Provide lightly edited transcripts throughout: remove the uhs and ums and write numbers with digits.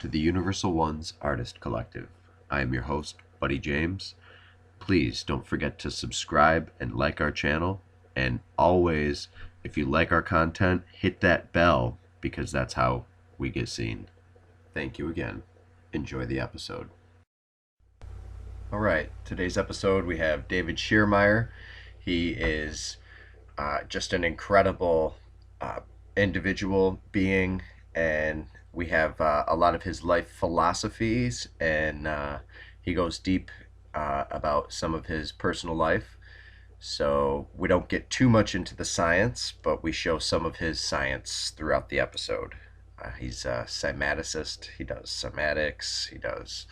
to the Universal Ones Artist Collective. I am your host, Buddy James. Please don't forget to subscribe and like our channel. And always, if you like our content, hit that bell because that's how we get seen. Thank you again. Enjoy the episode. All right, today's episode we have David Schiermeyer. He is just an incredible individual being, and we have a lot of his life philosophies, and he goes deep about some of his personal life. So we don't get too much into the science, but we show some of his science throughout the episode. He's a cymaticist. He does cymatics. He does.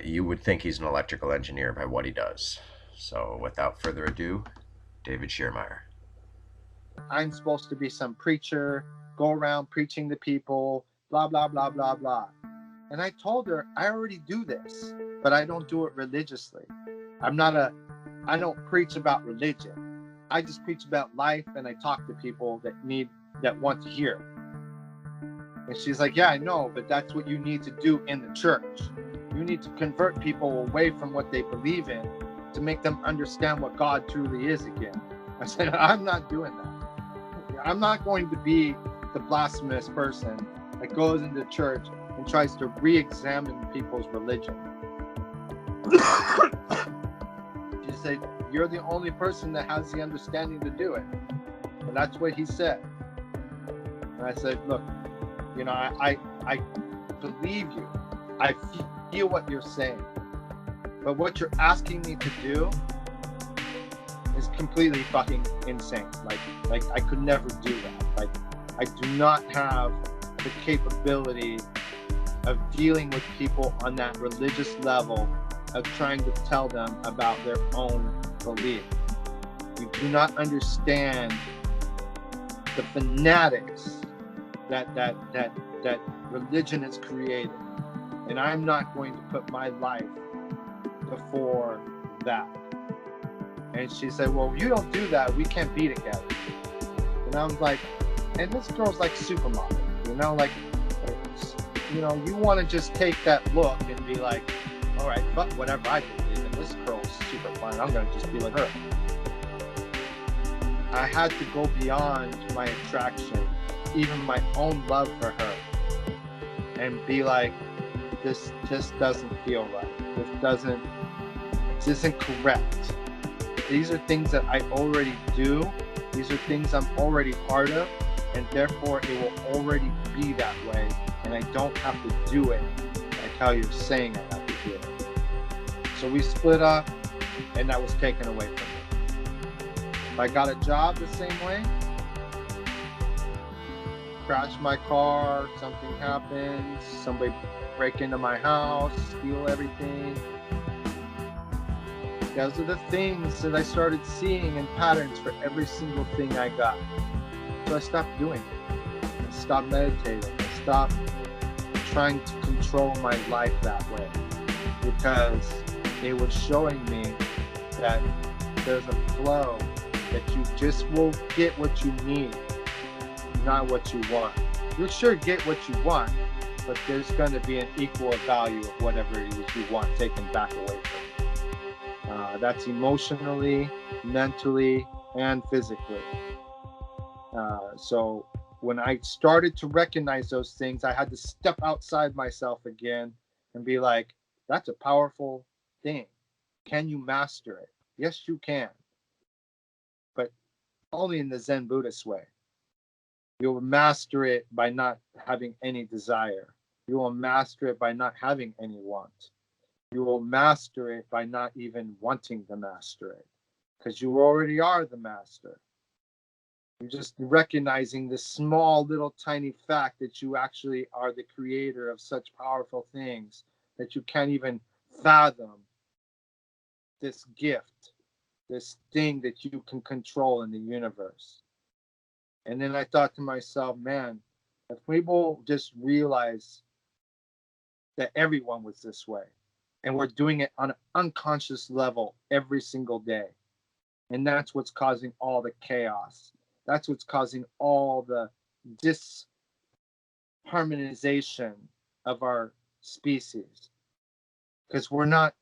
You would think he's an electrical engineer by what he does. So without further ado, David Schiermeyer. I'm supposed to be some preacher, go around preaching to people, blah, blah, blah, blah, blah. And I told her, I already do this, but I don't do it religiously. I don't preach about religion. I just preach about life, and I talk to people that want to hear. And she's like, yeah, I know, but that's what you need to do in the church. You need to convert people away from what they believe in to make them understand what God truly is again. I said, I'm not doing that. I'm not going to be the blasphemous person that goes into church and tries to re-examine people's religion. She said, you're the only person that has the understanding to do it. And that's what he said. And I said, look, I believe you. I feel what you're saying. But what you're asking me to do is completely fucking insane. Like I could never do that. Like, I do not have the capability of dealing with people on that religious level of trying to tell them about their own belief. You do not understand the fanatics that religion has created. And I'm not going to put my life before that. And she said, well, if you don't do that, we can't be together. And I was like, and this girl's like supermodel, you want to just take that look and be like, all right, but whatever I believe in, this girl's super fine. I'm going to just be like her. I had to go beyond my attraction, even my own love for her, and be like, this doesn't feel right. This isn't correct. These are things that I already do. These are things I'm already part of, and therefore it will already be that way, and I don't have to do it like how you're saying I have to do it. So we split up, and that was taken away from me. If I got a job the same way, crash my car, something happens, somebody break into my house, steal everything. Those are the things that I started seeing in patterns for every single thing I got. So I stopped doing it. I stopped meditating. I stopped trying to control my life that way, because it was showing me that there's a flow, that you just will get what you need, not what you want. You'll sure get what you want, but there's going to be an equal value of whatever it is you want taken back away from you. That's emotionally, mentally, and physically. So when I started to recognize those things, I had to step outside myself again and be like, that's a powerful thing. Can you master it? Yes, you can. But only in the Zen Buddhist way. You will master it by not having any desire. You will master it by not having any want. You will master it by not even wanting to master it, because you already are the master. You're just recognizing this small little tiny fact that you actually are the creator of such powerful things that you can't even fathom this gift, this thing that you can control in the universe. And then I thought to myself, man, if people just realize that everyone was this way, and we're doing it on an unconscious level every single day. And that's what's causing all the chaos. That's what's causing all the disharmonization of our species, because we're not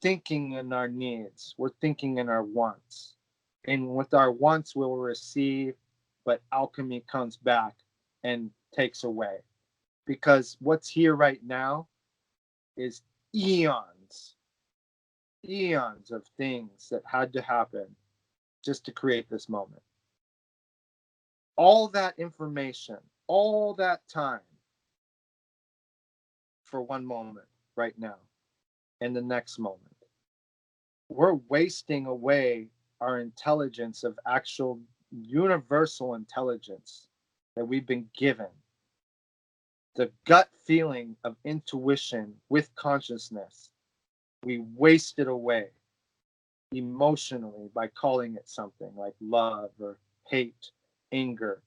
thinking in our needs, we're thinking in our wants. And with our wants, we'll receive, but alchemy comes back and takes away. Because what's here right now is eons, eons of things that had to happen just to create this moment. All that information, all that time for one moment right now and the next moment. We're wasting away our intelligence of actual universal intelligence that we've been given. The gut feeling of intuition with consciousness, we waste it away emotionally by calling it something like love or hate, anger.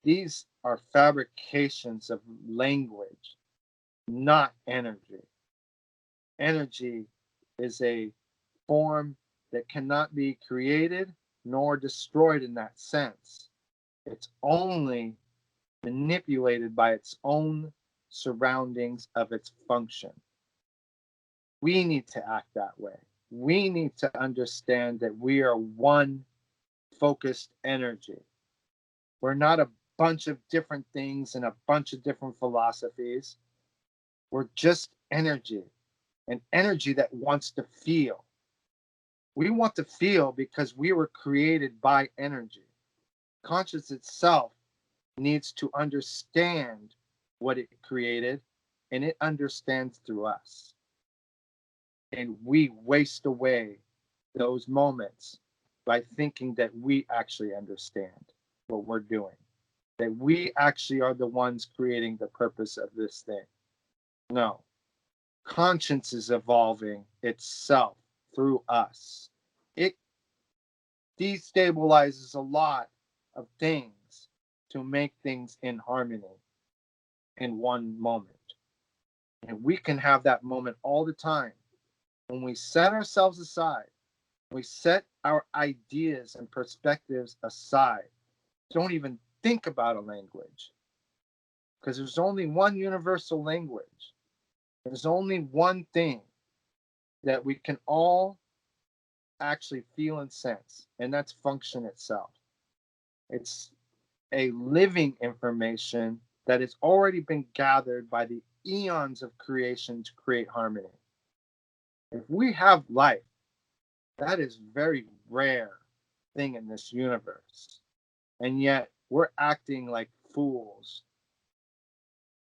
These are fabrications of language, not energy. Energy is a form that cannot be created nor destroyed in that sense. It's only manipulated by its own surroundings of its function. We need to act that way. We need to understand that we are one focused energy. We're not a bunch of different things and a bunch of different philosophies. We're just energy, an energy that wants to feel. We want to feel because we were created by energy. Conscious itself needs to understand what it created, and it understands through us. And we waste away those moments by thinking that we actually understand what we're doing, that we actually are the ones creating the purpose of this thing. No, conscience is evolving itself through us. It destabilizes a lot of things to make things in harmony in one moment. And we can have that moment all the time when we set ourselves aside, we set our ideas and perspectives aside. Don't even think about a language because there's only one universal language. There's only one thing that we can all actually feel and sense, and that's function itself. It's a living information that has already been gathered by the eons of creation to create harmony. If we have life, that is very rare thing in this universe. And yet we're acting like fools,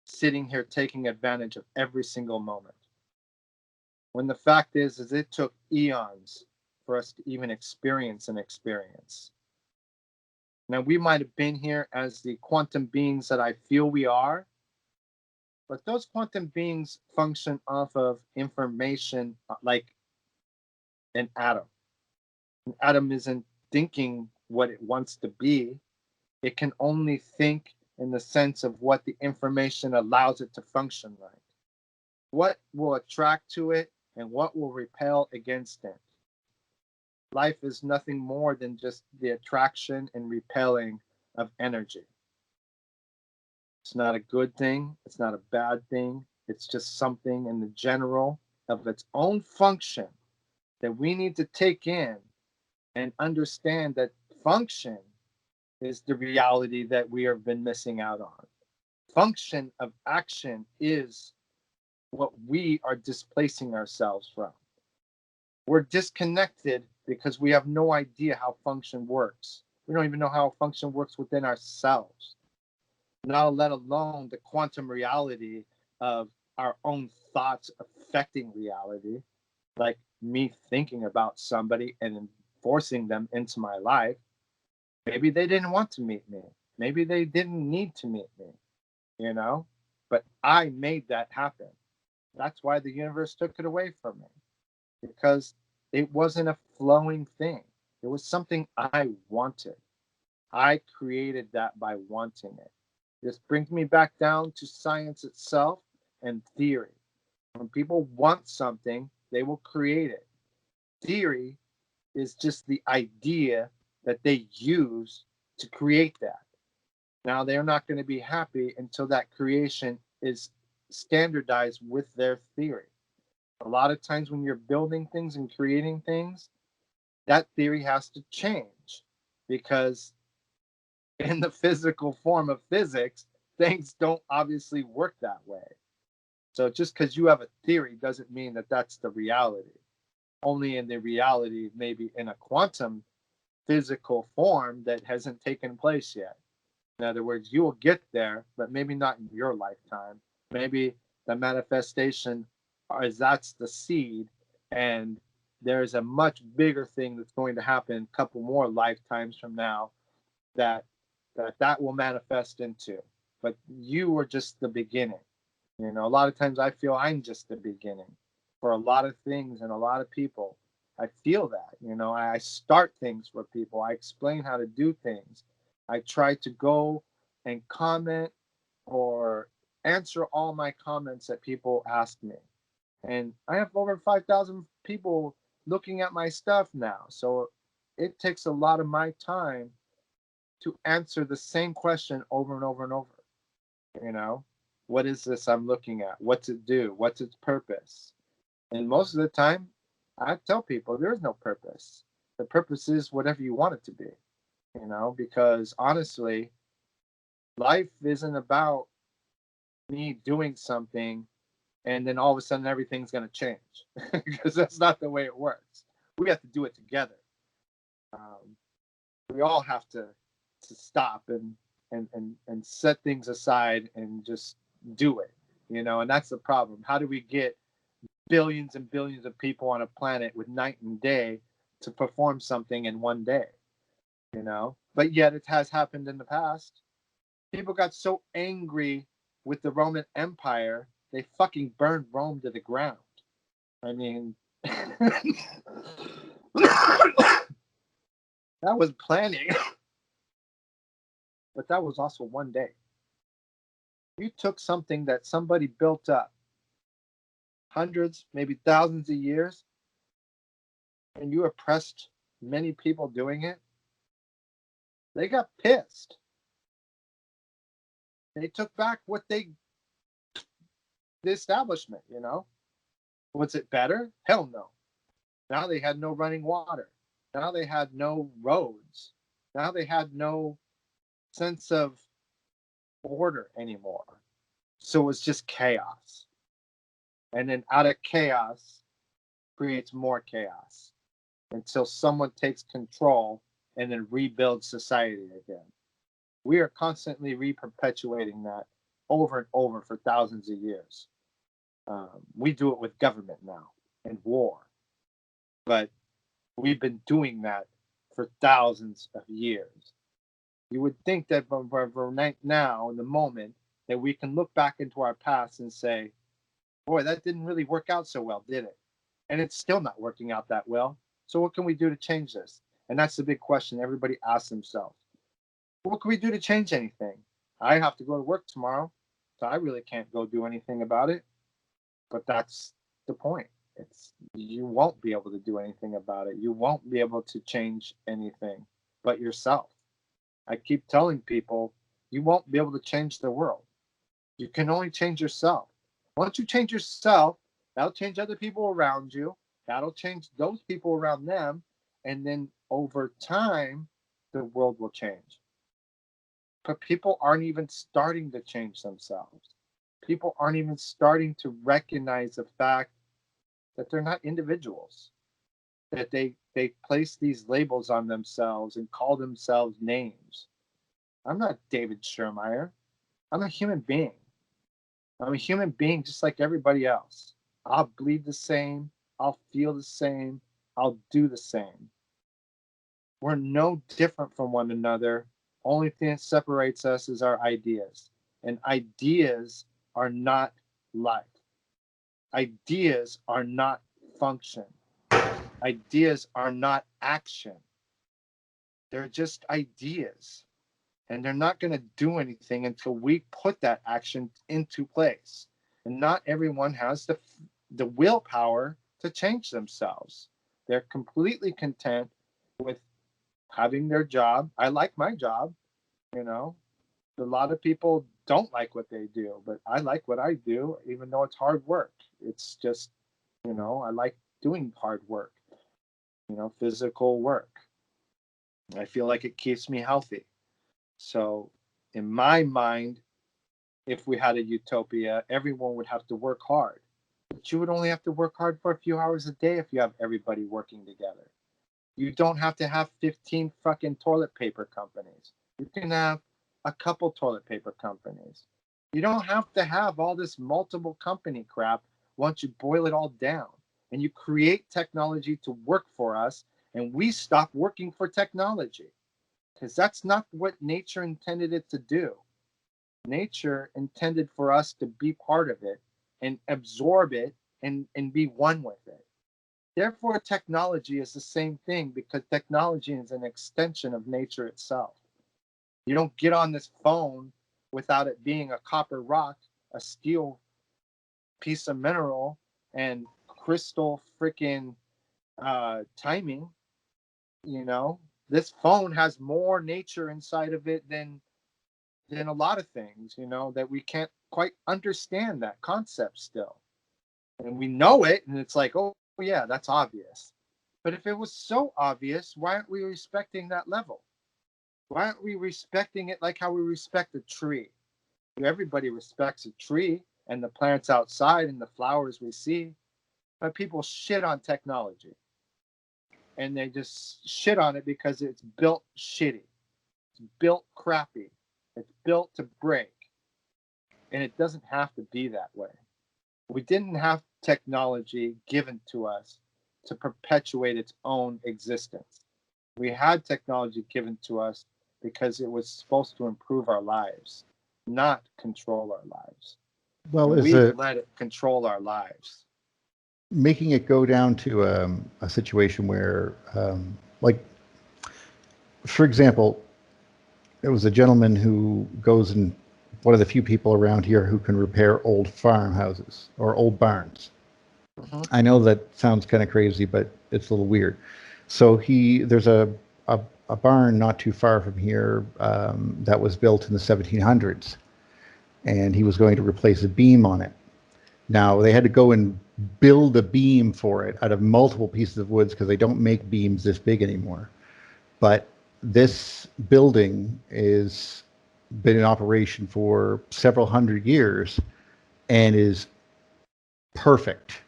sitting here taking advantage of every single moment. When the fact is it took eons for us to even experience an experience. Now, we might have been here as the quantum beings that I feel we are, but those quantum beings function off of information like an atom. An atom isn't thinking what it wants to be, it can only think in the sense of what the information allows it to function like. What will attract to it and what will repel against it. Life is nothing more than just the attraction and repelling of energy. It's not a good thing, it's not a bad thing, it's just something in the general of its own function that we need to take in and understand that function is the reality that we have been missing out on. Function of action is what we are displacing ourselves from. We're disconnected because we have no idea how function works. We don't even know how function works within ourselves, not let alone the quantum reality of our own thoughts affecting reality, like me thinking about somebody and forcing them into my life. Maybe they didn't want to meet me. Maybe they didn't need to meet me, you know? But I made that happen. That's why the universe took it away from me, because it wasn't a flowing thing. It was something I wanted. I created that by wanting it. This brings me back down to science itself and theory. When people want something, they will create it. Theory is just the idea that they use to create that. Now, they're not going to be happy until that creation is standardize with their theory. A lot of times when you're building things and creating things, that theory has to change because in the physical form of physics, things don't obviously work that way. So just because you have a theory doesn't mean that that's the reality. Only in the reality, maybe in a quantum physical form that hasn't taken place yet. In other words, you will get there, but maybe not in your lifetime. Maybe the manifestation is that's the seed, and there's a much bigger thing that's going to happen a couple more lifetimes from now that that will manifest into. But you are just the beginning. You know, a lot of times I feel I'm just the beginning for a lot of things and a lot of people. I feel that, you know, I start things for people. I explain how to do things. I try to go and comment or answer all my comments that people ask me. And I have over 5,000 people looking at my stuff now. So it takes a lot of my time to answer the same question over and over and over. You know, what is this I'm looking at? What's it do? What's its purpose? And most of the time, I tell people there is no purpose. The purpose is whatever you want it to be, you know, because honestly, life isn't about me doing something and then all of a sudden everything's going to change because that's not the way it works. We have to do it together. Um, we all have to stop and set things aside and just do it, you know, and that's the problem. How do we get billions and billions of people on a planet with night and day to perform something in one day, you know? But yet it has happened in the past. People got so angry with the Roman Empire, they fucking burned Rome to the ground. I mean, that was planning, but that was also one day. You took something that somebody built up hundreds, maybe thousands of years, and you oppressed many people doing it. They got pissed. They took back what they, the establishment, you know. Was it better? Hell no. Now they had no running water. Now they had no roads. Now they had no sense of order anymore. So it was just chaos. And then out of chaos creates more chaos until someone takes control and then rebuilds society again. We are constantly re-perpetuating that over and over for thousands of years. We do it with government now and war, but we've been doing that for thousands of years. You would think that from right now, in the moment, that we can look back into our past and say, boy, that didn't really work out so well, did it? And it's still not working out that well. So, what can we do to change this? And that's the big question everybody asks themselves. What can we do to change anything? I have to go to work tomorrow, so I really can't go do anything about it. But that's the point. It's you won't be able to do anything about it. You won't be able to change anything but yourself. I keep telling people you won't be able to change the world. You can only change yourself. Once you change yourself, that'll change other people around you. That'll change those people around them. And then over time, the world will change. But people aren't even starting to change themselves. People aren't even starting to recognize the fact that they're not individuals, that they place these labels on themselves and call themselves names. I'm not David Schiermeyer. I'm a human being. I'm a human being just like everybody else. I'll bleed the same. I'll feel the same. I'll do the same. We're no different from one another. Only thing that separates us is our ideas. And ideas are not life. Ideas are not function. Ideas are not action. They're just ideas. And they're not going to do anything until we put that action into place. And not everyone has the willpower to change themselves. They're completely content with having their job. I like my job, you know. A lot of people don't like what they do, but I like what I do, even though it's hard work. It's just, I like doing hard work, physical work. I feel like it keeps me healthy. So, in my mind, if we had a utopia, everyone would have to work hard. But you would only have to work hard for a few hours a day if you have everybody working together. You don't have to have 15 fucking toilet paper companies. You can have a couple toilet paper companies. You don't have to have all this multiple company crap once you boil it all down. And you create technology to work for us, and we stop working for technology. Because that's not what nature intended it to do. Nature intended for us to be part of it and absorb it and be one with it. Therefore, technology is the same thing because technology is an extension of nature itself. You don't get on this phone without it being a copper rock, a steel piece of mineral, and crystal freaking timing. You know, this phone has more nature inside of it than a lot of things. That we can't quite understand that concept still, and we know it, and it's like, oh yeah, that's obvious. But if it was so obvious, why aren't we respecting that level? Why aren't we respecting it like how we respect a tree? Everybody respects a tree and the plants outside and the flowers we see, but people shit on technology. And they just shit on it because it's built shitty. It's built crappy. It's built to break. And it doesn't have to be that way. We didn't have technology given to us to perpetuate its own existence. We had technology given to us because it was supposed to improve our lives, not control our lives. Well, And is we've it let it control our lives. making it go down to a situation where, like, for example, there was a gentleman who goes and one of the few people around here who can repair old farmhouses or old barns. Mm-hmm. I know that sounds kind of crazy, but it's a little weird. So there's a barn not too far from here that was built in the 1700s, and he was going to replace a beam on it. Now they had to go and build a beam for it out of multiple pieces of woods because they don't make beams this big anymore. But this building is been in operation for several hundred years and is perfect,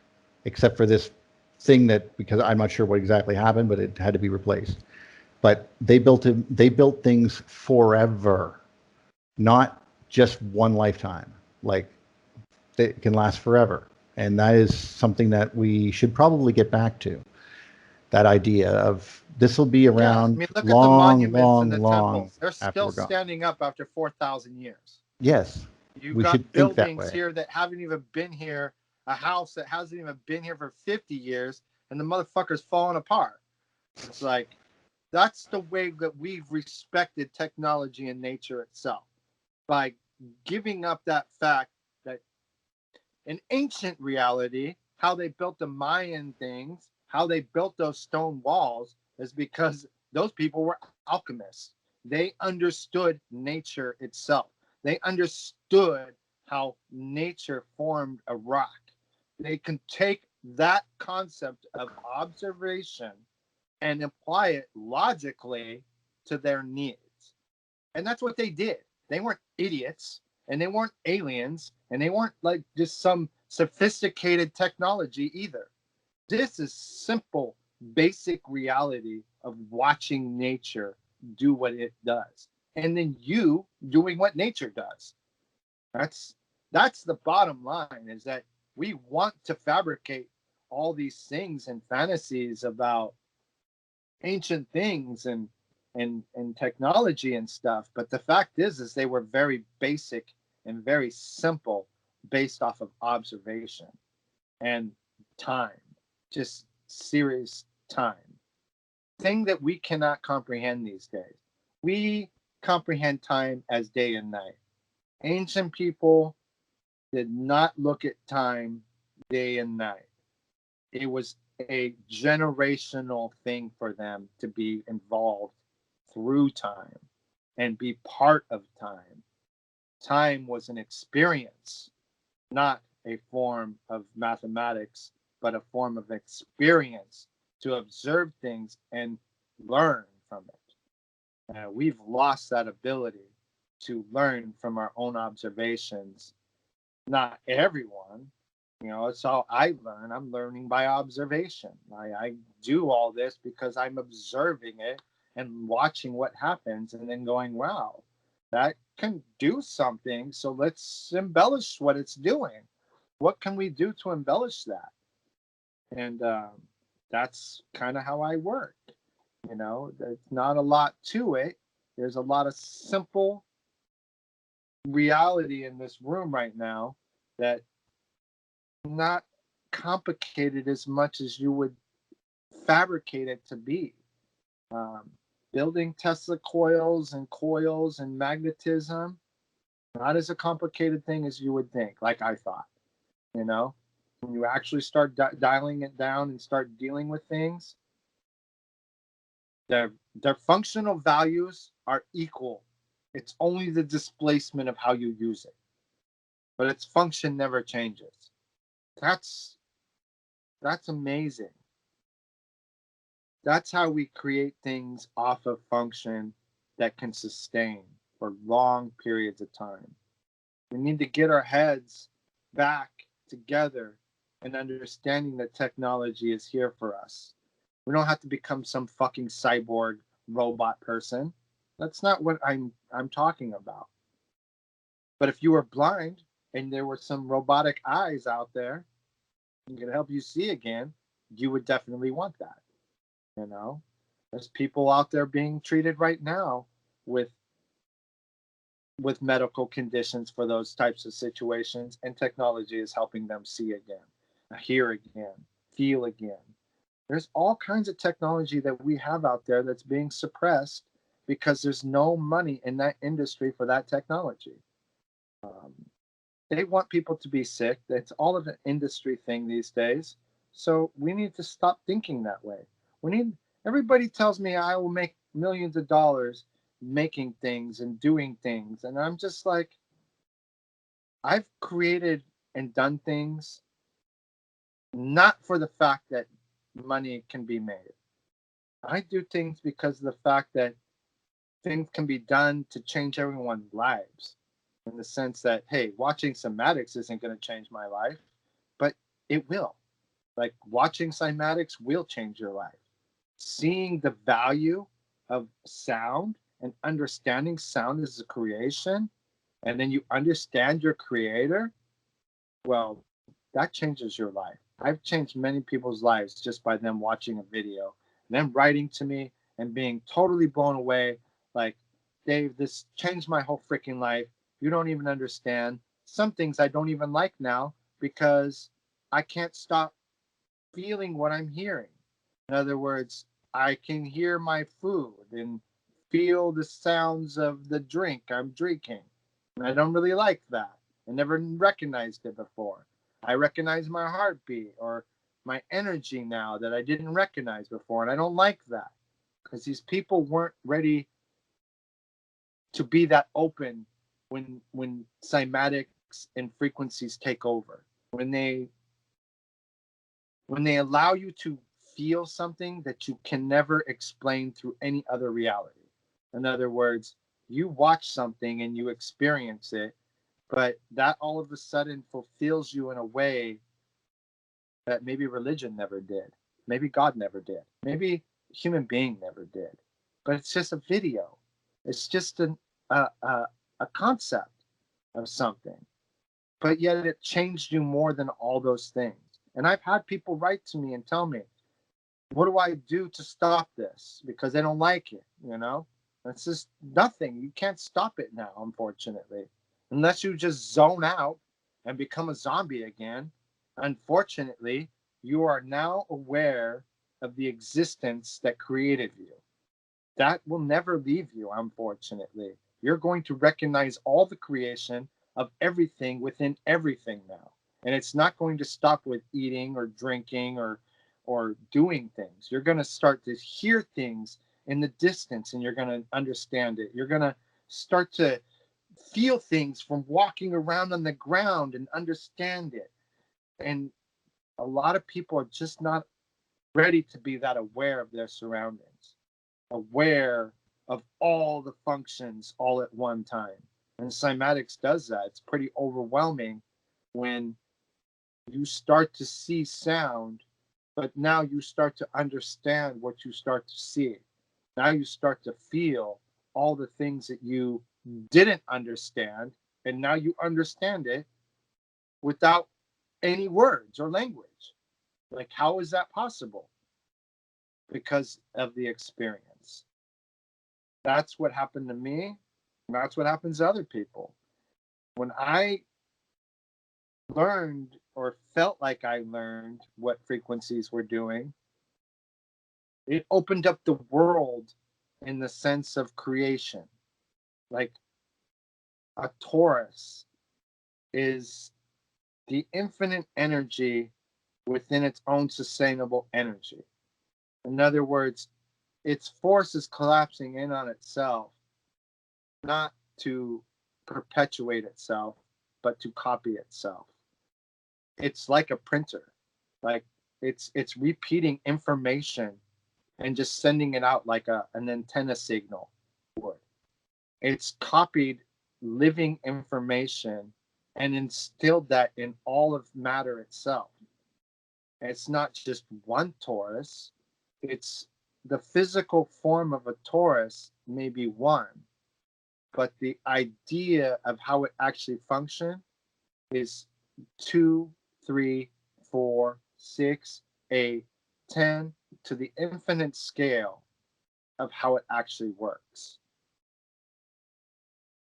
except for this thing that, because I'm not sure what exactly happened, but it had to be replaced. But they built things forever, not just one lifetime. Like, they can last forever, and that is something that we should probably get back to. That idea of this will be Yeah, I around mean, look at the long, monuments and long, the long temples. They're after still we're gone. standing up after 4,000 years. Yes, You've we should got think that buildings way. here that haven't even been here, a house that hasn't even been here for 50 years, and the motherfucker's falling apart. It's like, that's the way that we've respected technology and nature itself, by giving up that fact that in ancient reality, how they built the Mayan things, how they built those stone walls, is because those people were alchemists. They understood nature itself. They understood how nature formed a rock. They can take that concept of observation and apply it logically to their needs. And that's what they did. They weren't idiots, and they weren't aliens, and they weren't like just some sophisticated technology either. This is simple, basic reality of watching nature do what it does. And then you doing what nature does. That's that's the bottom line, is that we want to fabricate all these things and fantasies about ancient things and technology and stuff, but the fact is they were very basic and very simple, based off of observation and time, just serious time, thing that we cannot comprehend these days. We comprehend time as day and night. Ancient people did not look at time day and night. It was a generational thing for them to be involved through time and be part of time. Time was an experience, not a form of mathematics, but a form of experience to observe things and learn from it. We've lost that ability to learn from our own observations. Not everyone, it's how I learn. I'm learning by observation. I do all this because I'm observing it and watching what happens and then going, wow, that can do something. So let's embellish what it's doing. What can we do to embellish that? And that's kind of how I work. There's not a lot to it. There's a lot of simple reality in this room right now that not complicated as much as you would fabricate it to be. Um, Building Tesla coils and magnetism, not as a complicated thing as you would think, like I thought. When you actually start dialing it down and start dealing with things, their functional values are equal. It's only the displacement of how you use it, but its function never changes. That's amazing. That's how we create things off of function that can sustain for long periods of time. We need to get our heads back together and understanding that technology is here for us. We don't have to become some fucking cyborg robot person. That's not what I'm talking about. But if you were blind and there were some robotic eyes out there and could help you see again, you would definitely want that. You know, there's people out there being treated right now with medical conditions for those types of situations, and technology is helping them see again, hear again, feel again. There's all kinds of technology that we have out there that's being suppressed because there's no money in that industry for that technology. Um, they want people to be sick. It's all of an industry thing these days. So we need to stop thinking that way. Everybody tells me I will make millions of dollars making things and doing things. And I'm just like, I've created and done things not for the fact that money can be made. I do things because of the fact that things can be done to change everyone's lives, in the sense that, hey, watching cymatics isn't going to change my life, but it will. Like, watching cymatics will change your life. Seeing the value of sound and understanding sound as a creation, and then you understand your creator, well, that changes your life. I've changed many people's lives just by them watching a video, and them writing to me and being totally blown away. Like, Dave, this changed my whole freaking life. You don't even understand. Some things I don't even like now because I can't stop feeling what I'm hearing. In other words, I can hear my food and feel the sounds of the drink I'm drinking. And I don't really like that. I never recognized it before. I recognize my heartbeat or my energy now that I didn't recognize before. And I don't like that because these people weren't ready to be that open when cymatics and frequencies take over. When they allow you to feel something that you can never explain through any other reality. In other words, you watch something and you experience it, but that all of a sudden fulfills you in a way that maybe religion never did. Maybe God never did. Maybe a human being never did. But it's just a video. It's just a concept of something. But yet it changed you more than all those things. And I've had people write to me and tell me, what do I do to stop this? Because they don't like it, It's just nothing. You can't stop it now, unfortunately. Unless you just zone out and become a zombie again. Unfortunately, you are now aware of the existence that created you. That will never leave you, unfortunately. You're going to recognize all the creation of everything within everything now. And it's not going to stop with eating or drinking or doing things. You're going to start to hear things in the distance and you're going to understand it. You're going to start to feel things from walking around on the ground and understand it. And a lot of people are just not ready to be that aware of their surroundings, aware of all the functions all at one time. And cymatics does that. It's pretty overwhelming when you start to see sound, but now you start to understand what you start to see. Now you start to feel all the things that you didn't understand, and now you understand it without any words or language. Like, how is that possible? Because of the experience. That's what happened to me. That's what happens to other people. When I learned or felt like I learned what frequencies were doing, it opened up the world in the sense of creation. Like a torus is the infinite energy within its own sustainable energy. In other words, its force is collapsing in on itself, not to perpetuate itself, but to copy itself. It's like a printer. Like it's repeating information and just sending it out like an antenna signal would. It's copied living information and instilled that in all of matter itself. It's not just one torus, it's the physical form of a torus may be one, but the idea of how it actually functions is 2, 3, 4, 6, 8, 10 to the infinite scale of how it actually works.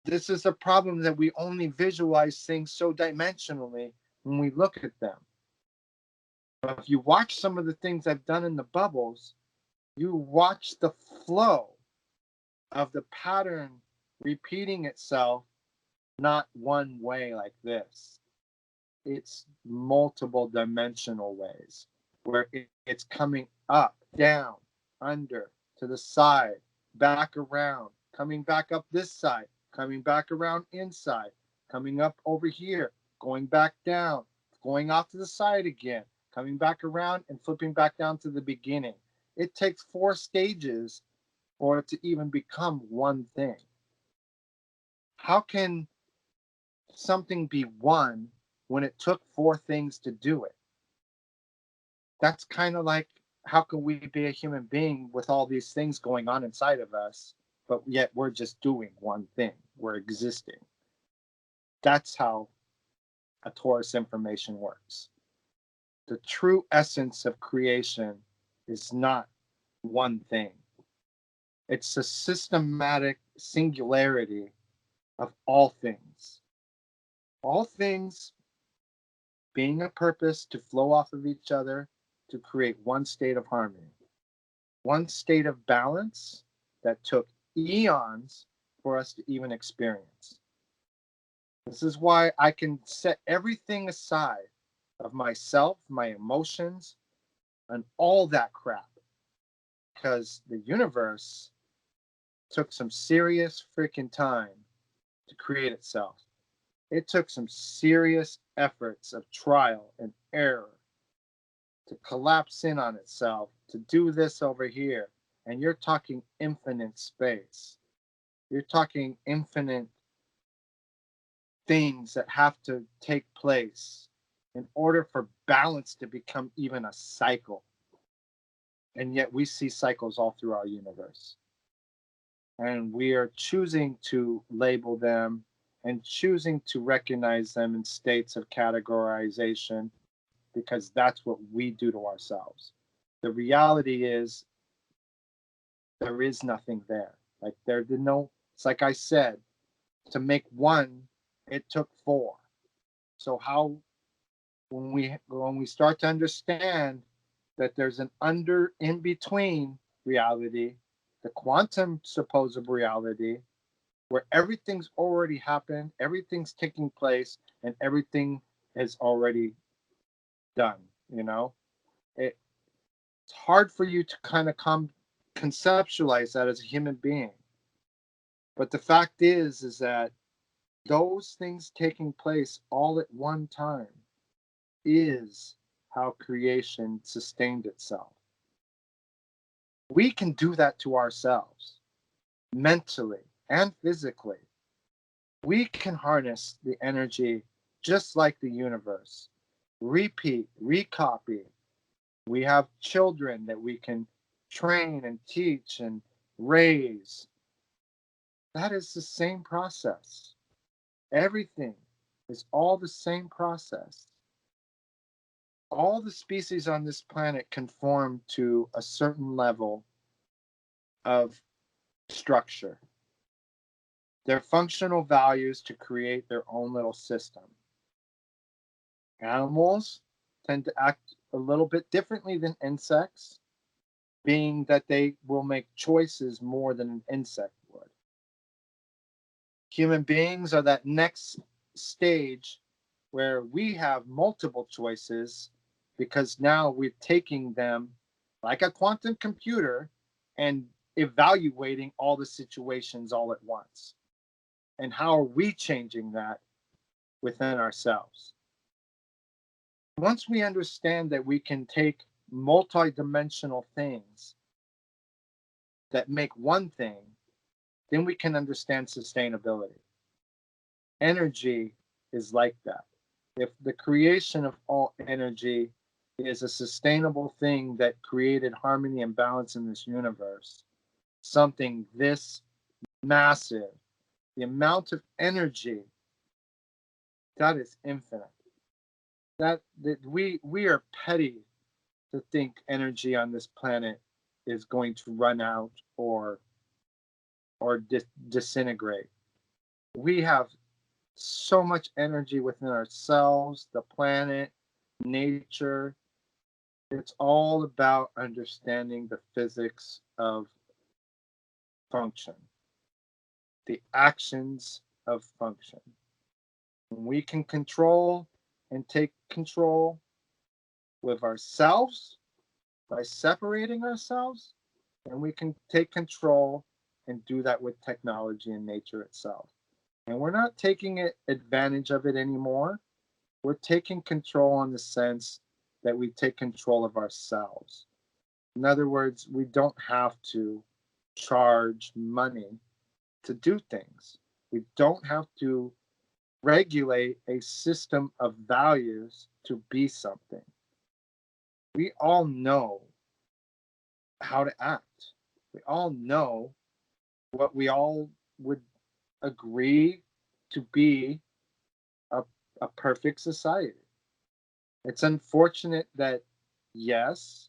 This is a problem that we only visualize things so dimensionally when we look at them. But if you watch some of the things I've done in the bubbles, you watch the flow of the pattern repeating itself, not one way like this. It's multiple dimensional ways where it's coming up, down, under, to the side, back around, coming back up this side, coming back around inside, coming up over here, going back down, going off to the side again, coming back around and flipping back down to the beginning. It takes 4 stages for it to even become one thing. How can something be one when it took 4 things to do it? That's kind of like, how can we be a human being with all these things going on inside of us, but yet we're just doing one thing? We're existing. That's how a torus information works. The true essence of creation is not one thing. It's a systematic singularity of all things. All things being a purpose to flow off of each other to create one state of harmony, one state of balance that took eons for us to even experience. This is why I can set everything aside of myself, my emotions, and all that crap, because the universe took some serious freaking time to create itself. It took some serious efforts of trial and error to collapse in on itself, to do this over here. And you're talking infinite space. You're talking infinite things that have to take place in order for balance to become even a cycle. And yet we see cycles all through our universe. And we are choosing to label them and choosing to recognize them in states of categorization because that's what we do to ourselves. The reality is there is nothing there. Like there did no, it's like I said, to make one, it took 4. So how, when we start to understand that there's an in between reality, the quantum supposed reality, where everything's already happened, everything's taking place, and everything is already done. It's hard for you to kind of conceptualize that as a human being. But the fact is that Those things taking place all at one time is how creation sustained itself. We can do that to ourselves, mentally and physically. We can harness the energy just like the universe. Repeat, recopy. We have children that we can train and teach and raise. That is the same process. Everything is all the same process. All the species on this planet conform to a certain level of structure. Their functional values to create their own little system. Animals tend to act a little bit differently than insects, being that they will make choices more than an insect would. Human beings are that next stage where we have multiple choices because now we're taking them like a quantum computer and evaluating all the situations all at once. And how are we changing that within ourselves? Once we understand that we can take multidimensional things that make one thing, then we can understand sustainability. Energy is like that. If the creation of all energy is a sustainable thing that created harmony and balance in this universe, something this massive, the amount of energy that is infinite. That we are petty to think energy on this planet is going to run out or disintegrate. We have so much energy within ourselves, the planet, nature. It's all about understanding the physics of function, the actions of function. When we can control and take control with ourselves by separating ourselves, and we can take control and do that with technology and nature itself. And we're not taking advantage of it anymore. We're taking control in the sense that we take control of ourselves. In other words, we don't have to charge money to do things. We don't have to regulate a system of values to be something. We all know how to act. We all know what we all would agree to be a, a perfect society. It's unfortunate that, yes,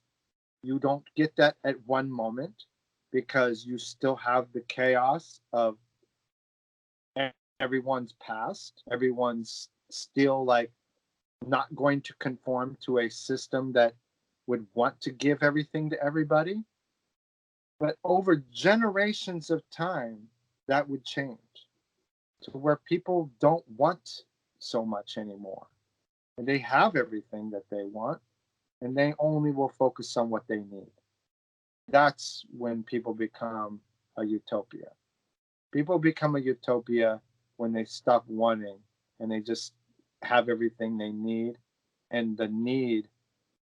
you don't get that at one moment because you still have the chaos of everyone's past. Everyone's still like not going to conform to a system that would want to give everything to everybody. But over generations of time, that would change to where people don't want so much anymore. And they have everything that they want, and they only will focus on what they need. That's when people become a utopia. People become a utopia when they stop wanting and they just have everything they need, and the need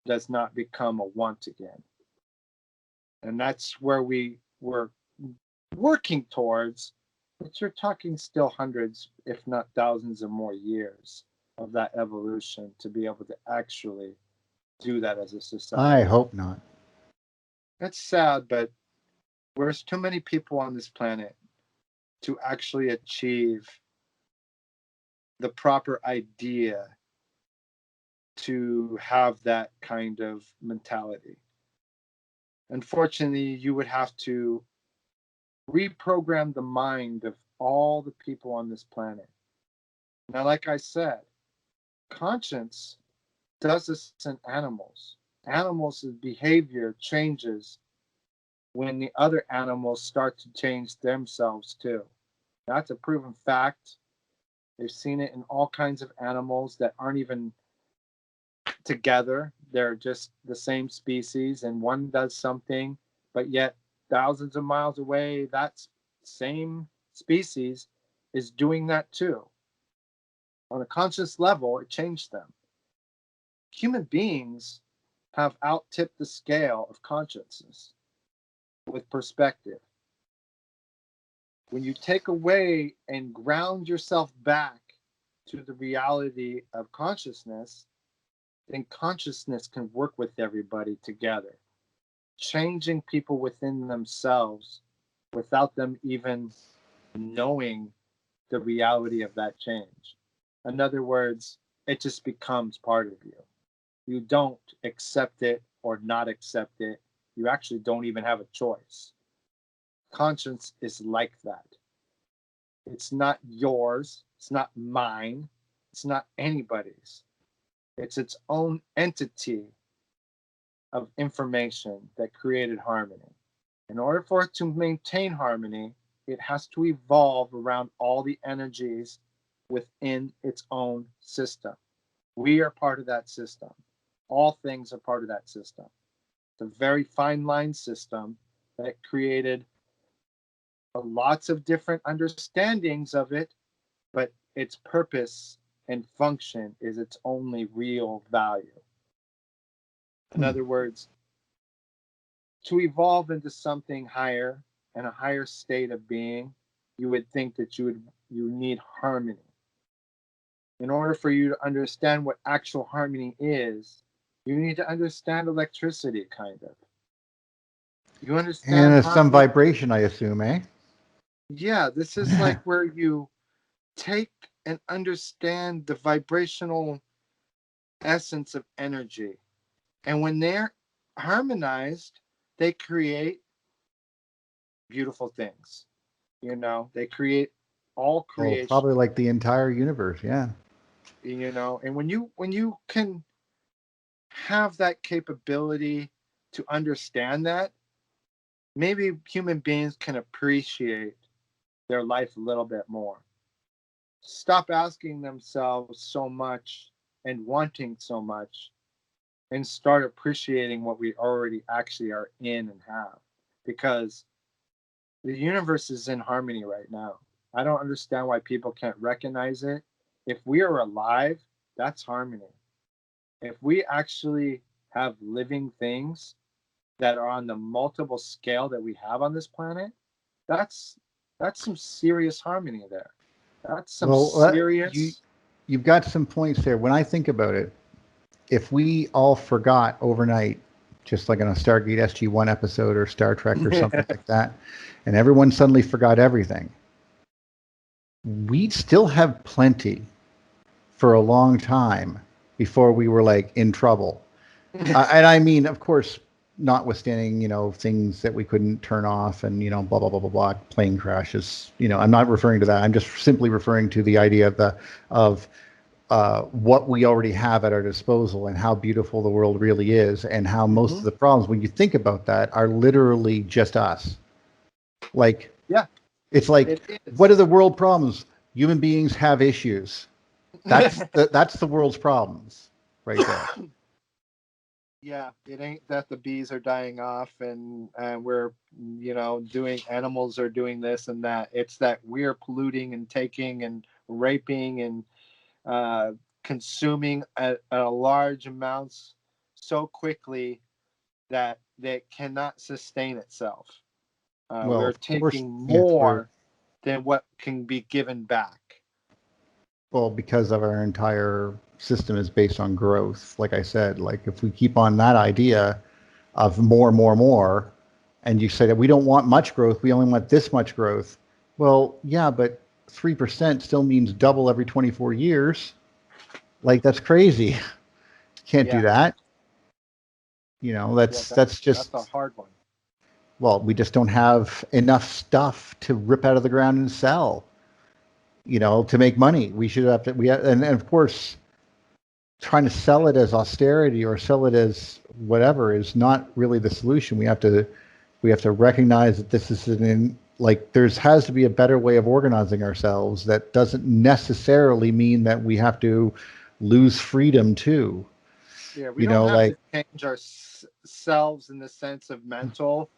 does not become a want again. And that's where were working towards, but you're talking still hundreds, if not thousands or more years of that evolution to be able to actually do that as a I society. hope not. That's sad, but there's too many people on this planet to actually achieve the proper idea to have that kind of mentality. Unfortunately, you would have to reprogram the mind of all the people on this planet. Now, like I said, conscience does this in animals. Animals' behavior changes when the other animals start to change themselves too. That's a proven fact. They've seen it in all kinds of animals that aren't even together. They're just the same species, and one does something, but yet thousands of miles away, that same species is doing that too. On a conscious level, it changed them. Human beings have out-tipped the scale of consciousness with perspective. When you take away and ground yourself back to the reality of consciousness, then consciousness can work with everybody together, changing people within themselves without them even knowing the reality of that change. In other words, it just becomes part of you. You don't accept it or not accept it. You actually don't even have a choice. Conscience is like that. It's not yours. It's not mine. It's not anybody's. It's its own entity of information that created harmony. In order for it to maintain harmony, it has to evolve around all the energies within its own system. We are part of that system. All things are part of that system. It's a very fine line system that created lots of different understandings of it, but its purpose and function is its only real value. In Hmm. other words, to evolve into something higher and a higher state of being, you would think that you need harmony. In order for you to understand what actual harmony is, you need to understand electricity, kind of. You understand And some harmony? vibration, I assume, eh? Yeah, this is like where you take and understand the vibrational essence of energy. And when they're harmonized, they create beautiful things. They create all Well, creation, probably like the entire universe. Yeah. and when you can have that capability to understand that, maybe human beings can appreciate their life a little bit more. Stop asking themselves so much and wanting so much, and start appreciating what we already actually are in and have. Because the universe is in harmony right now. I don't understand why people can't recognize it. If we are alive, that's harmony. If we actually have living things that are on the multiple scale that we have on this planet, that's that's some serious harmony there. That's some Well, you serious. you've got some points there. When I think about it, if we all forgot overnight, just like on a Stargate SG-1 episode or Star Trek or something like that, and everyone suddenly forgot everything, we'd still have plenty for a long time before we were like in trouble. And I mean, of course, notwithstanding, things that we couldn't turn off and, blah, blah, blah, blah, blah, plane crashes. I'm not referring to that. I'm just simply referring to the idea of what we already have at our disposal and how beautiful the world really is, and how most of Mhm. the problems, when you think about that, are literally just us. Like, Yeah, it's like, it what are is. the world problems? Human beings have issues. That's the world's problems right there. Yeah, it ain't that the bees are dying off and we're doing animals are doing this and that. It's that we're polluting and taking and raping and uh, consuming at a large amounts so quickly that it cannot sustain itself. Well, We're of course, taking the answer. more than what can be given back. Well, because of our entire system is based on growth. Like I said, like if we keep on that idea of more, more, more, and you say that we don't want much growth, we only want this much growth. Well, yeah, but 3% still means double every 24 years. Like that's crazy. Can't do Yeah, that. yeah, That's that's a just, hard one. well, we just don't have enough stuff to rip out of the ground and sell, to make money. We should have to, and of course, trying to sell it as austerity or sell it as whatever is not really the solution. We have to recognize that this is like there's has to be a better way of organizing ourselves that doesn't necessarily mean that we have to lose freedom too. Yeah, we don't have Like, to change ourselves in the sense of mental,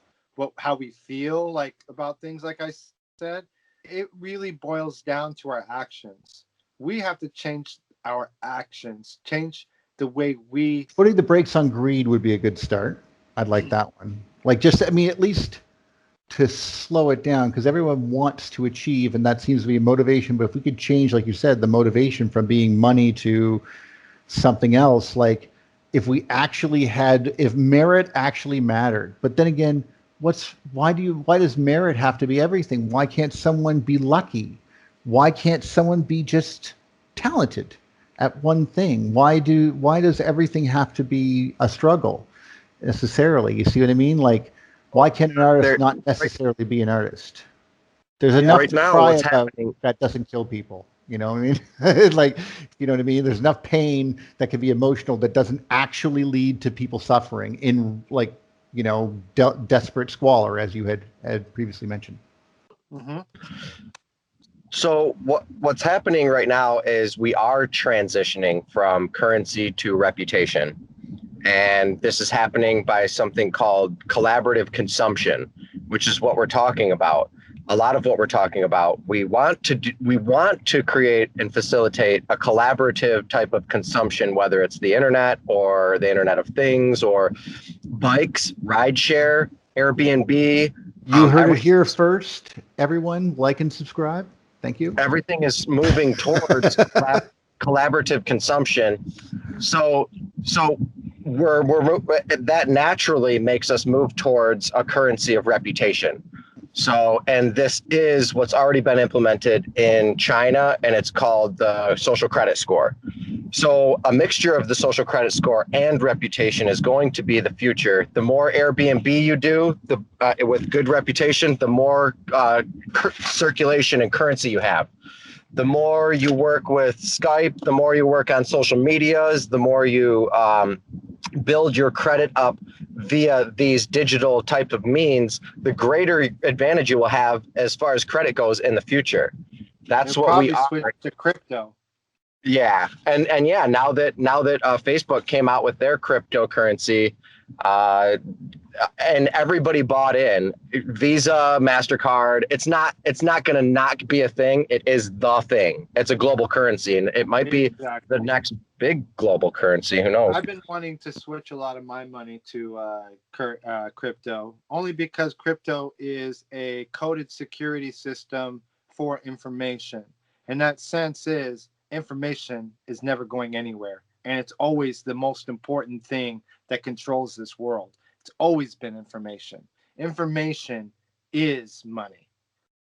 how we feel like about things. Like I said, it really boils down to our actions. We have to change our actions, change the way we. Putting the brakes on greed would be a good start. I'd like that one. Like, just, I mean, at least to slow it down, because everyone wants to achieve, and that seems to be a motivation. But if we could change, like you said, the motivation from being money to something else, like if we actually had, if merit actually mattered. But then again, why does merit have to be everything? Why can't someone be lucky? Why can't someone be just talented at one thing? Why does everything have to be a struggle necessarily? You see what I mean? Like, why can't an artist There, not necessarily be an artist? There's Yeah. enough right to now, cry what's about happening? that doesn't kill people. You know what I mean? Like, you know what I mean? There's enough pain that can be emotional that doesn't actually lead to people suffering in, like, you know, desperate squalor, as you had previously mentioned. Mm-hmm. So what's happening right now is we are transitioning from currency to reputation. And this is happening by something called collaborative consumption, which is what we're talking about. A lot of what we're talking about, we want to create and facilitate a collaborative type of consumption, whether it's the internet or the Internet of Things or bikes, rideshare, Airbnb. You heard it Everything, here first. Everyone, like and subscribe. Thank you. everything is moving towards collaborative consumption. So we're that naturally makes us move towards a currency of reputation. So, and this is what's already been implemented in China, and it's called the social credit score. So a mixture of the social credit score and reputation is going to be the future. The more Airbnb you do with good reputation, the more circulation and currency you have. The more you work with Skype, the more you work on social medias, the more you build your credit up via these digital type of means, the greater advantage you will have as far as credit goes in the future. That's They'll what we probably are. switch to crypto. Yeah, and yeah, now that Facebook came out with their cryptocurrency, and everybody bought in, Visa, MasterCard. It's not going to not be a thing. It is the thing. It's a global currency, and it might be Exactly. the next big global currency. Who knows? I've been wanting to switch a lot of my money to crypto, only because crypto is a coded security system for information. And that sense is information is never going anywhere. And it's always the most important thing that controls this world. It's always been information. Information is money.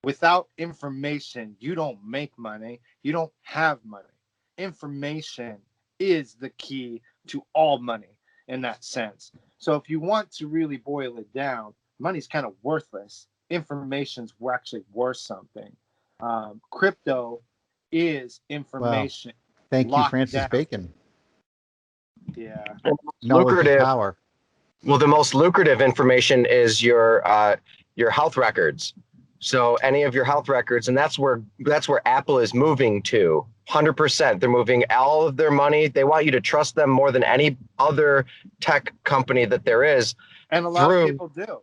Without information, you don't make money. You don't have money. Information is the key to all money in that sense. So if you want to really boil it down, money's kind of worthless. Information's actually worth something. Crypto is Wow. information Thank you, locked Francis down. Bacon. Yeah. Knowledge is Lucrative. power. Well, the most lucrative information is your health records. So any of your health records, and that's where Apple is moving to. 100%. They're moving all of their money. They want you to trust them more than any other tech company that there is. And a lot of people do.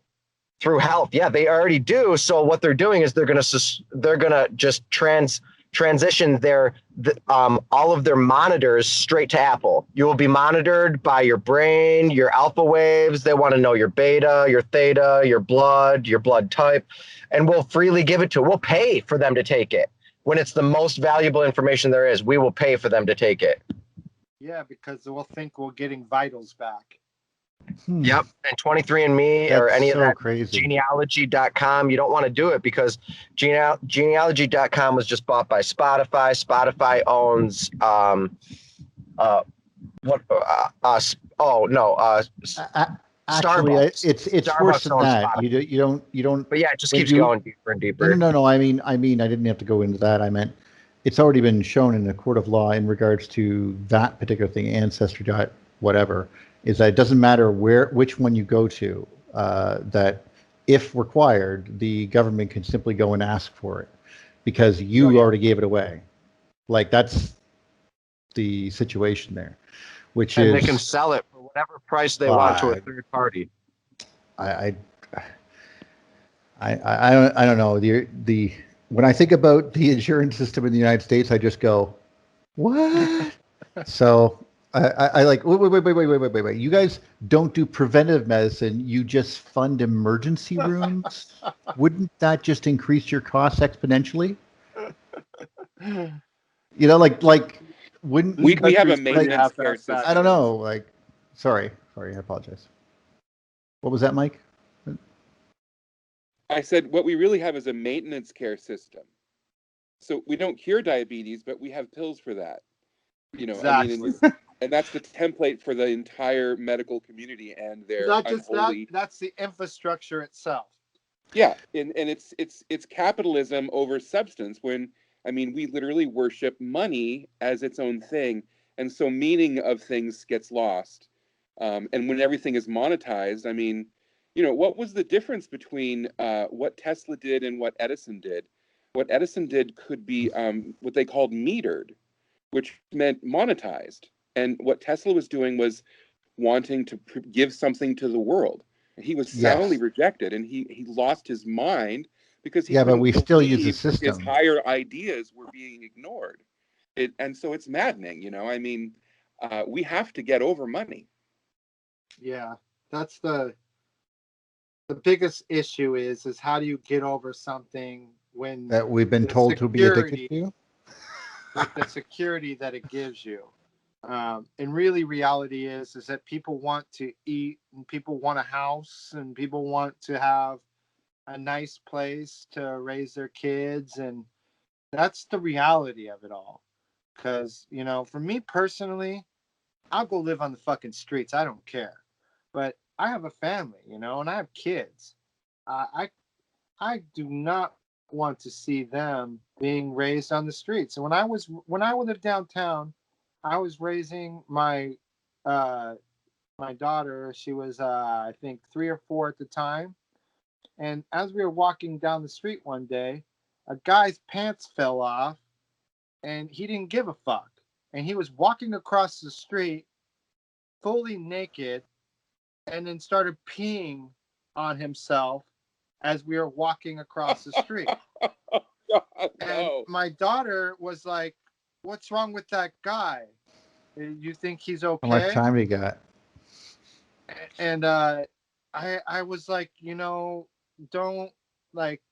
Through health. Yeah, they already do. So what they're doing is they're gonna just transition all of their monitors straight to Apple. You will be monitored by your brain, your alpha waves. They want to know your beta, your theta, your blood type, and we'll freely give it to. We'll pay for them to take it. When it's the most valuable information there is, we will pay for them to take it. Yeah, because we'll think we're getting vitals back. Yep. And 23andMe or That's any so of that crazy. genealogy.com, you don't want to do it because genealogy.com was just bought by Spotify. Spotify owns Actually, Starbucks. it's Starbucks worse than owns that. Spotify. You don't. But yeah, it just when keeps you- going deeper and deeper. No. I mean, I didn't have to go into that. I meant it's already been shown in a court of law in regards to that particular thing, ancestry dot whatever, is that it doesn't matter which one you go to. That if required, the government can simply go and ask for it because you already gave it away. Like, that's the situation there, which And is they can sell it for whatever price they want to a third party. I don't know. The when I think about the insurance system in the United States, I just go, What? So I like wait. You guys don't do preventive medicine. You just fund emergency rooms. Wouldn't that just increase your costs exponentially? You know, like wouldn't This you We have a country's pretty maintenance care half-assed I don't system. nowadays. know. Like, sorry, I apologize. What was that, Mike? I said what we really have is a maintenance care system. So we don't cure diabetes, but we have pills for that. I mean, Exactly. and that's the template for the entire medical community and their Not just that, unholy. that's the infrastructure itself. Yeah, and it's capitalism over substance. When I mean, we literally worship money as its own thing, and so meaning of things gets lost. And when everything is monetized, I mean, what was the difference between what Tesla did and what Edison did? What Edison did could be what they called metered, which meant monetized. And what Tesla was doing was wanting to give something to the world. And he was soundly Yes. rejected, and he lost his mind because he Yeah, but couldn't we still use the believe that his system. higher ideas were being ignored. And so it's maddening, I mean, we have to get over money. Yeah, that's the biggest issue is how do you get over something when That we've been the told to be addicted security to. with the security that it gives you. And really reality is that people want to eat and people want a house and people want to have a nice place to raise their kids, and that's the reality of it all. Because for me personally, I'll go live on the fucking streets. I don't care. But I have a family, and I have kids. I do not want to see them being raised on the streets. And when I lived downtown, I was raising uh my daughter. She was I think 3 or 4 at the time. And as we were walking down the street one day, a guy's pants fell off and he didn't give a fuck. And he was walking across the street fully naked and then started peeing on himself as we were walking across the street. God, And no. my daughter was like, "What's wrong with that guy? You think he's How much okay?" time you got? And I was like, don't, like,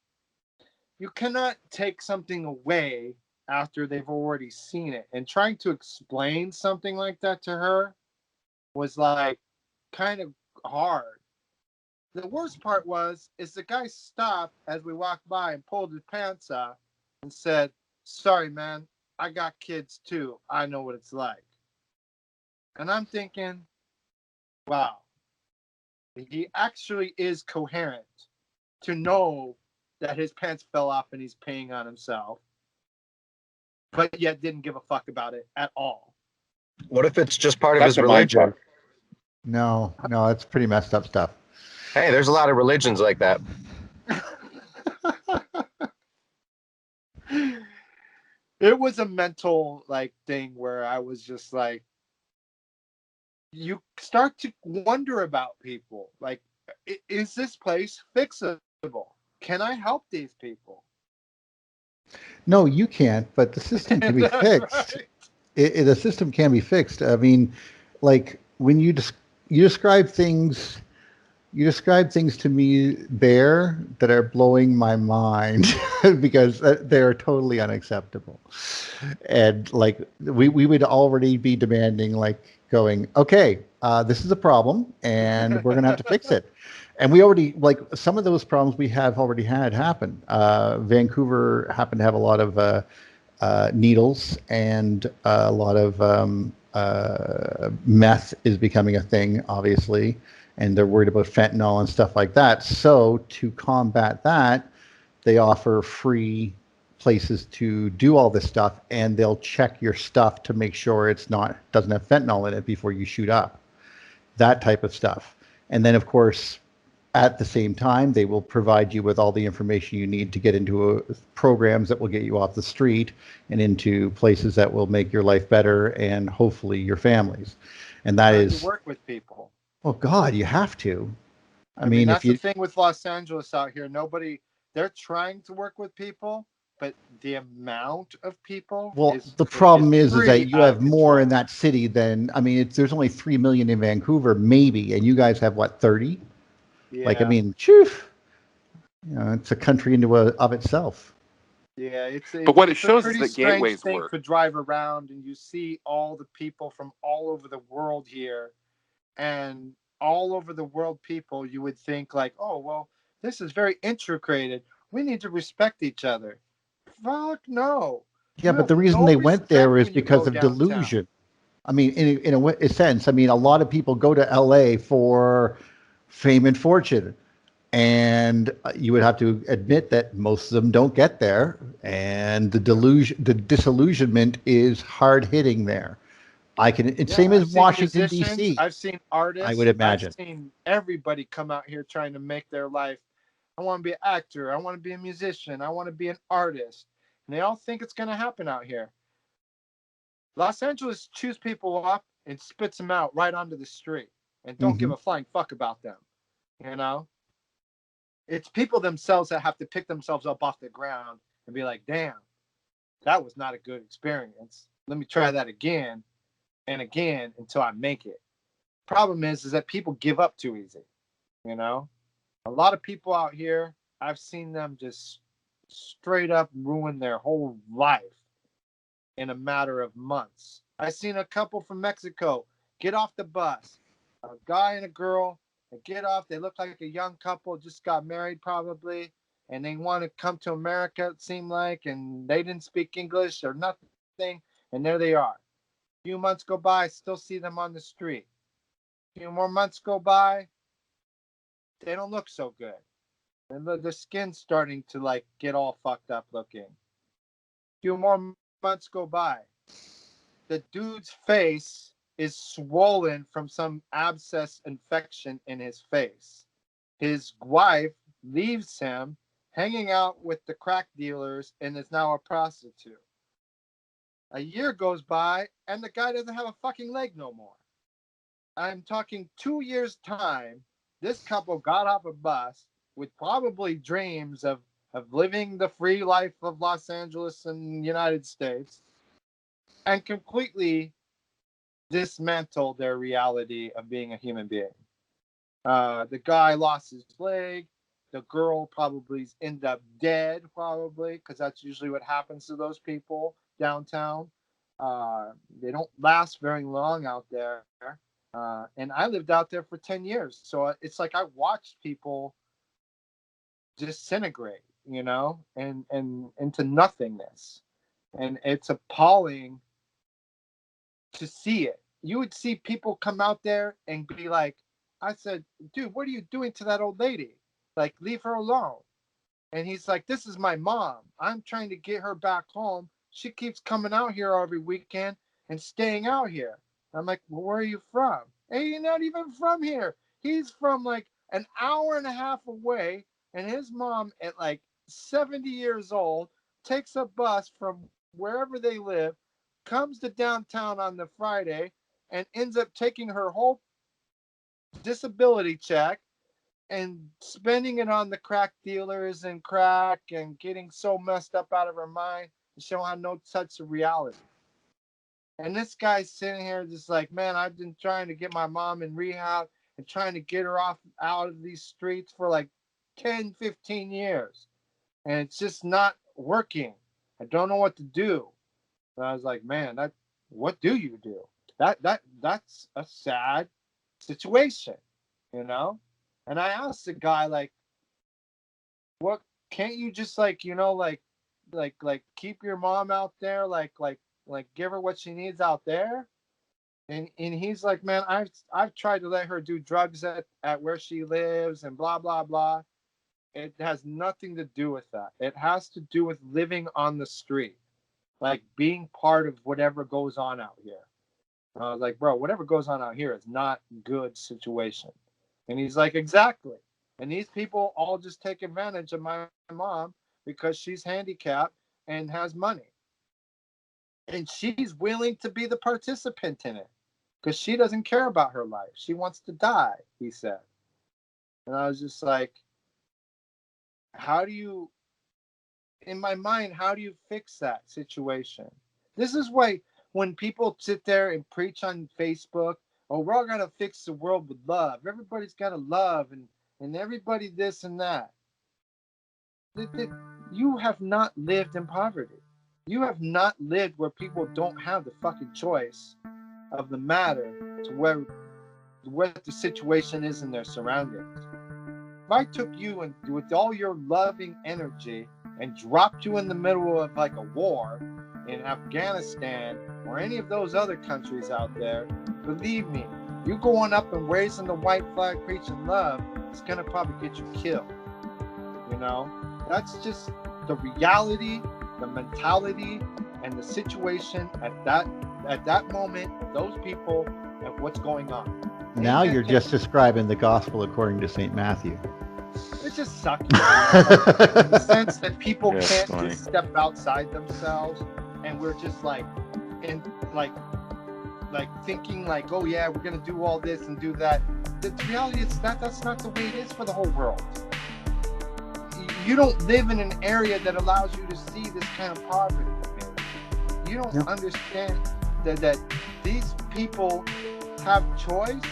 you cannot take something away after they've already seen it. And trying to explain something like that to her was like kind of hard. The worst part is the guy stopped as we walked by and pulled his pants up and said, "Sorry, man, I got kids too. I know what it's like." And I'm thinking, wow, he actually is coherent to know that his pants fell off and he's peeing on himself, but yet didn't give a fuck about it at all. What if it's just part of That's his a mind religion? fuck. No, it's pretty messed up stuff. Hey, there's a lot of religions like that. It was a mental thing where I was just like, you start to wonder about people. Like, is this place fixable? Can I help these people? No, you can't, but the system can be fixed. Right? The system can be fixed. I mean, like when you describe things, to me, Bear, that are blowing my mind because they are totally unacceptable. And like we would already be demanding, like going, okay, this is a problem, and we're gonna have to fix it. And we already, like, some of those problems we have already had happen. Vancouver happened to have a lot of needles, and a lot of meth is becoming a thing, obviously, and they're worried about fentanyl and stuff like that. So to combat that, they offer free places to do all this stuff, and they'll check your stuff to make sure doesn't have fentanyl in it before you shoot up. That type of stuff. And then, of course, at the same time, they will provide you with all the information you need to get into programs that will get you off the street and into places that will make your life better and hopefully your families. And that Trying to is, work with people. oh God, you have to. I I mean, mean, if that's the you, thing with Los Angeles out here. They're trying to work with people, but the amount of people Well, is the problem is pretty that you out have of more in control. that city than, I mean, there's only 3 million in Vancouver, maybe, and you guys have what, 30? Like, I Yeah. mean, phew, you know, it's a country into of itself. Yeah, But what it it's a shows is pretty that strange gateways thing work. to drive around and you see all the people from all over the world here, and all over the world people you would think like, oh well, this is very intricate. We need to respect each other. Fuck no. Yeah, You but have the reason no they went there respect is when you because go of downtown. delusion. I mean, in a sense, I mean, a lot of people go to LA for fame and fortune. And you would have to admit that most of them don't get there. And the disillusionment is hard hitting there. It's Yeah, same as I've seen Washington, musicians, D.C., I've seen I would artists, I've imagine. seen everybody come out here trying to make their life. I want to be an actor, I want to be a musician, I want to be an artist. And they all think it's going to happen out here. Los Angeles chews people up and spits them out right onto the street and don't give Hmm. a flying fuck about them. You know, it's people themselves that have to pick themselves up off the ground and be like, damn, that was not a good experience. Let me try that again and again until I make it. Problem is that people give up too easy. You know, a lot of people out here, I've seen them just straight up ruin their whole life in a matter of months. I seen a couple from Mexico get off the bus, a guy and a girl. They get off. They look like a young couple, just got married probably, and they want to come to America. It seemed like, and they didn't speak English or nothing, and there they are. A few months go by, still see them on the street. A few more months go by, they don't look so good, and the skin's starting to like get all fucked up looking. A few more months go by, the dude's face is swollen from some abscess infection in his face. His wife leaves him hanging out with the crack dealers and is now a prostitute. A year goes by and the guy doesn't have a fucking leg no more. I'm talking 2 years' time. This couple got off a bus with probably dreams of living the free life of Los Angeles and the United States and completely dismantle their reality of being a human being. The guy lost his leg. The girl probably ended up dead, probably, because that's usually what happens to those people downtown. They don't last very long out there. And I lived out there for 10 years. So it's like I watched people disintegrate, you know, and into nothingness. And it's appalling to see it. You would see people come out there and be like, I said, dude, what are you doing to that old lady? Like, leave her alone. And he's like, this is my mom. I'm trying to get her back home. She keeps coming out here every weekend and staying out here. I'm like, well, where are you from? Hey, you're not even from here. He's from like an hour and a half away. And his mom, at like 70 years old, takes a bus from wherever they live, comes to downtown on the Friday, and ends up taking her whole disability check and spending it on the crack dealers and crack and getting so messed up out of her mind and she don't have no touch of reality. And this guy's sitting here just like, man, I've been trying to get my mom in rehab and trying to get her off out of these streets for like 10, 15 years. And it's just not working. I don't know what to do. And I was like, man, that what do you do? That's a sad situation, you know? And I asked the guy, like, what can't you just like, you know, like keep your mom out there, like give her what she needs out there? And he's like, man, I've tried to let her do drugs at where she lives and blah blah blah. It has nothing to do with that. It has to do with living on the street, like being part of whatever goes on out here. And I was like, bro, whatever goes on out here is not good situation. And he's like, exactly. And these people all just take advantage of my mom because she's handicapped and has money. And she's willing to be the participant in it because she doesn't care about her life. She wants to die, he said. And I was just like, how do you in my mind, how do you fix that situation? This is why when people sit there and preach on Facebook, oh, we're all gonna fix the world with love. Everybody's gotta love and everybody this and that. You have not lived in poverty. You have not lived where people don't have the fucking choice of the matter to where what the situation is in their surroundings. If I took you and with all your loving energy and dropped you in the middle of like a war in Afghanistan or any of those other countries out there, believe me, you going up and raising the white flag preaching love, it's gonna probably get you killed. You know, that's just the reality, the mentality, and the situation at that moment, those people, and what's going on. Now you're just describing the gospel according to St. Matthew. It just sucks, in the sense that people can't funny. just step outside themselves, and we're just like thinking like, oh yeah, we're gonna do all this and do that. The reality is that's not the way it is for the whole world. You don't live in an area that allows you to see this kind of poverty. You don't understand that these people have choice,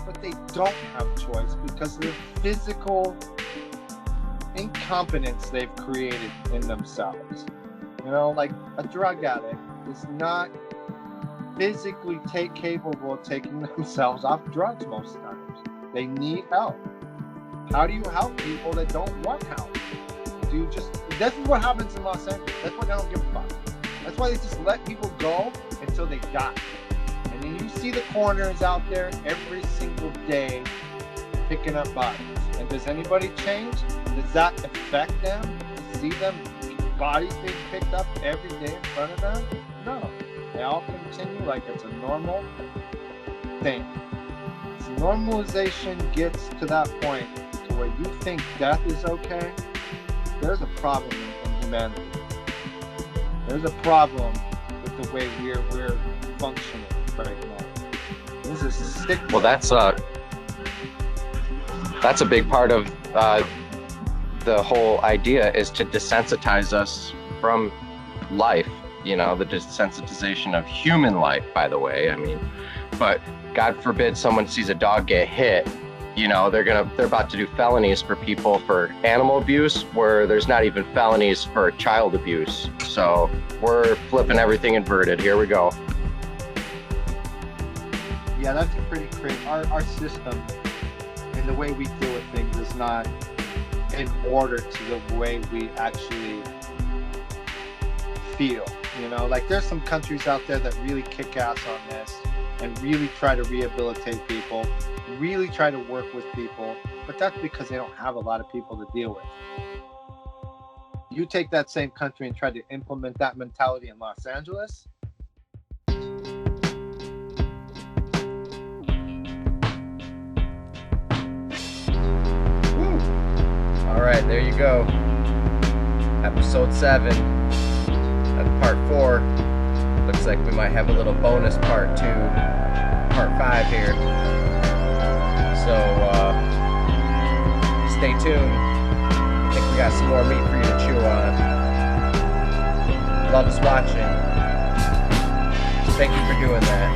but they don't have choice because of the physical incompetence they've created in themselves. You know, like a drug addict is not physically capable of taking themselves off drugs most times. They need help. How do you help people that don't want help? Do you just, this is what happens in Los Angeles. That's why they don't give a fuck. That's why they just let people go until they die. And then you see the coroners out there every single day picking up bodies. And does anybody change? Does that affect them? To see them bodies being picked up every day in front of them? No. They all continue like it's a normal thing. As normalization gets to that point to where you think death is okay, there's a problem in humanity. There's a problem with the way we're functioning right now. This is sick. Well, that's a big part of the whole idea, is to desensitize us from life. You know, the desensitization of human life, by the way. I mean, but God forbid someone sees a dog get hit, you know, they're about to do felonies for people for animal abuse, where there's not even felonies for child abuse. So we're flipping everything inverted. Here we go. Yeah, that's pretty crazy. Our system and the way we deal with things is not in order to the way we actually feel. You know, like there's some countries out there that really kick ass on this and really try to rehabilitate people, really try to work with people, but that's because they don't have a lot of people to deal with. You take that same country and try to implement that mentality in Los Angeles. Woo. All right, there you go. Episode 7. That's part 4. Looks like we might have a little bonus part 2, part 5 here. So stay tuned. I think we got some more meat for you to chew on. Love us watching. Thank you for doing that.